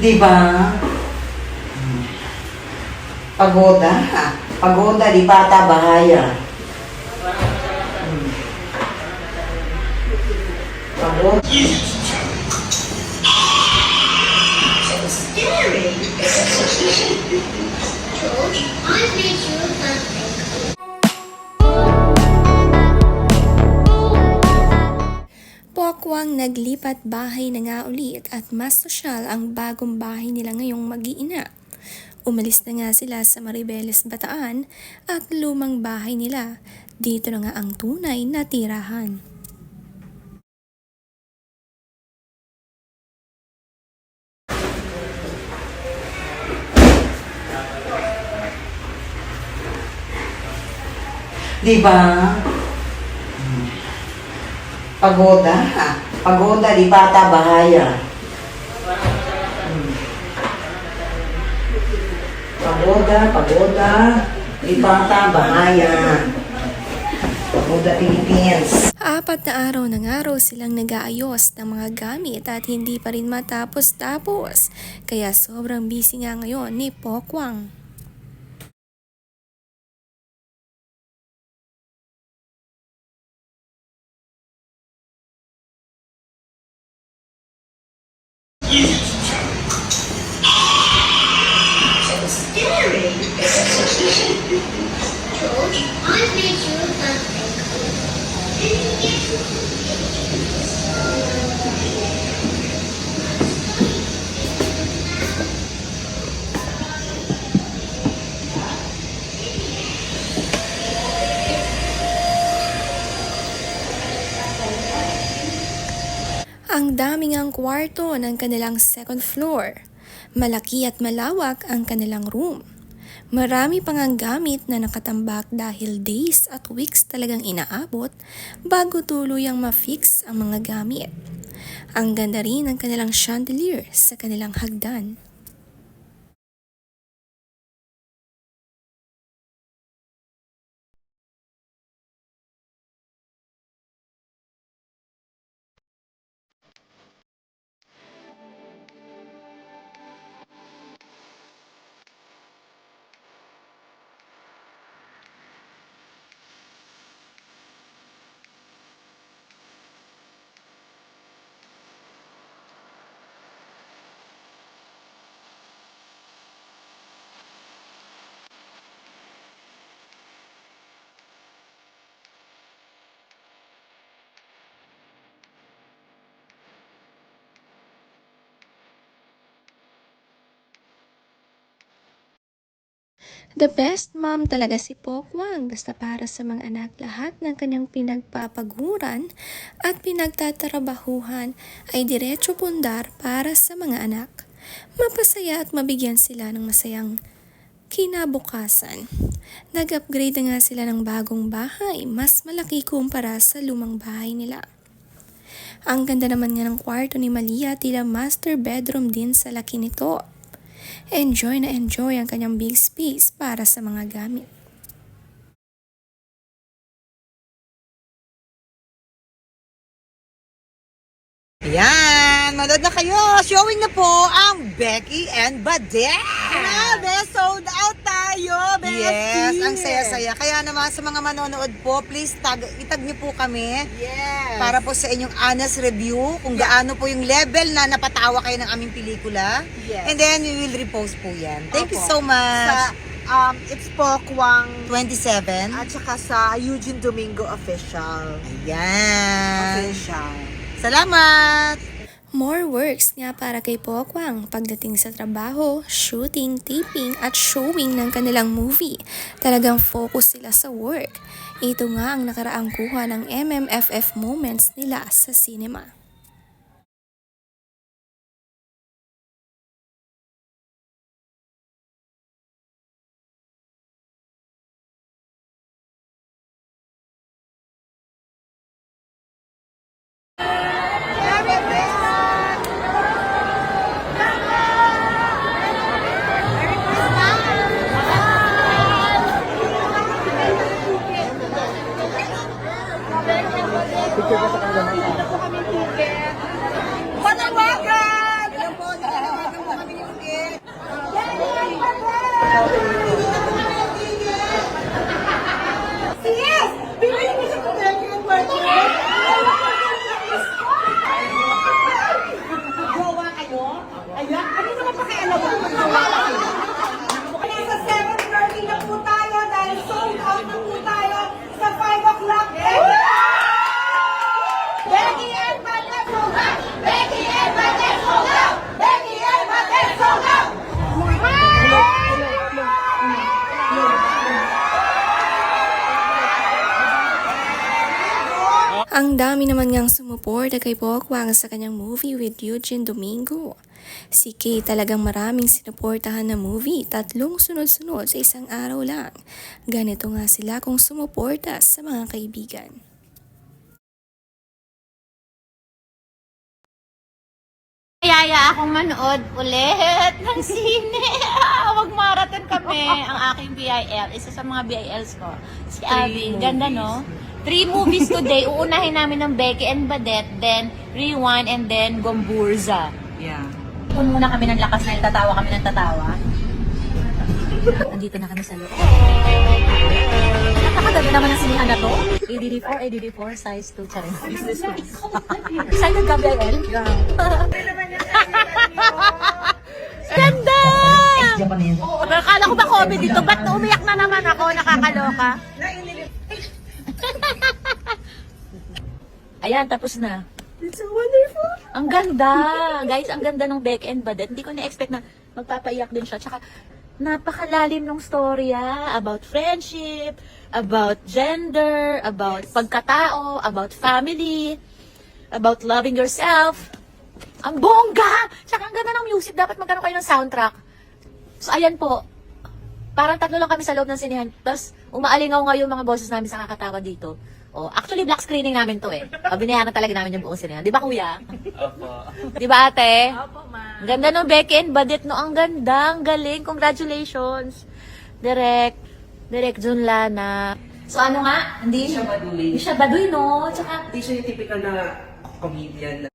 Di ba? Pagoda. Pagoda, di bata bahaya. Pagoda. George, I've made you a birthday. Pokwang naglipat bahay na nga ulit at mas sosyal ang bagong bahay nila ngayong mag-iina. Umalis na nga sila sa Maribeles, Bataan at lumang bahay nila. Dito na nga ang tunay na tirahan. Di ba? Pagoda. Pagoda, di bata bahaya. Pagoda, pagoda, di bata bahaya. Pagoda, Philippines. 4 na araw ng araw silang nag-aayos ng mga gamit at hindi pa rin matapos-tapos. Kaya sobrang busy nga ngayon ni Pokwang. Scary. George, I've made you a birthday. Ang daming ang kwarto ng kanilang second floor. Malaki at malawak ang kanilang room. Marami pang ang gamit na nakatambak dahil days at weeks talagang inaabot bago tuluyang ma-fix ang mga gamit. Ang ganda rin ng kanilang chandelier sa kanilang hagdan. The best mom talaga si Pokwang, basta para sa mga anak lahat ng kanyang pinagpapaguran at pinagtatrabahuhan ay diretso pundar para sa mga anak. Mapasaya at mabigyan sila ng masayang kinabukasan. Nag-upgrade na nga sila ng bagong bahay, mas malaki kumpara sa lumang bahay nila. Ang ganda naman nga ng kwarto ni Malia, tila master bedroom din sa laki nito. Enjoy na enjoy ang kanyang big space para sa mga gamit. Yan! Manood na kayo! Showing na po ang Becky and Badette! Grabe, sold out tayo, Bestie! Yes, ang saya-saya. Kaya naman sa mga manonood po, please itag niyo po kami Yes. para po sa inyong honest review kung gaano po yung level na napatawa kayo ng aming pelikula. Yes. And then we will repost po yan. Thank you Opo. so much! It's Pokwang 27. at saka sa Eugene Domingo Official. Ayan! Salamat! More works nga para kay Pokwang pagdating sa trabaho, shooting, taping at showing ng kanilang movie. Talagang focus sila sa work. Ito nga ang nakaraang kuha ng MMFF moments nila sa cinema. Picture ko sa kanila. Sobrang dami naman ngang sumuporta kay Pokwang sa kanyang movie with Eugene Domingo. Si Kay talagang maraming sinuportahan na movie, 3 sunod-sunod sa isang araw lang. Ganito nga sila kung sumuporta sa mga kaibigan. Yaya akong manood ulit ng sine. Magmarathon kami. Ang aking BIL, isa sa mga BILs ko. Si Abby. Ganda, no? 3 movies today. Uunahin namin ng Becky and Badette, then Rewind, and then Gomburza. Yeah. Kung muna kami ng lakas na tatawa kami ng tatawa. Andito na kami sa loob. Napakaganda naman ang sinihan na to. ADD4, size 2. Charing. Excited ka, BIL? Yeah. Ganda! Pero akala ko ba comedy to? Ba't umiyak na naman ako? Nakakaloka. Ayan, tapos na. It's so wonderful. Ang ganda. Guys, ang ganda ng Beck and Badette. Hindi ko na-expect na magpapaiyak din siya. Tsaka, napakalalim ng storya about friendship, about gender, about pagkatao, about family, about loving yourself. Ang bongga! Tsaka ang ganda ng music. Dapat magkaroon kayo ng soundtrack. So, ayan po. Parang 3 lang kami sa loob ng sinihan. Tapos, umaalingaw nga yung mga boses namin sa kakatawa dito. Oh, actually, black screening namin to eh. Binayaran talaga namin yung buong sinihan. Di ba, kuya? Opo. Di ba, ate? Opo, ma. Ang ganda ng Becky and Badette, no? Ang ganda. Ang galing. Congratulations. Direk Jun Lana. So, ano nga? Hindi siya baduy. Hindi siya baduy, no? Tsaka, Hindi siya yung typical na comedian na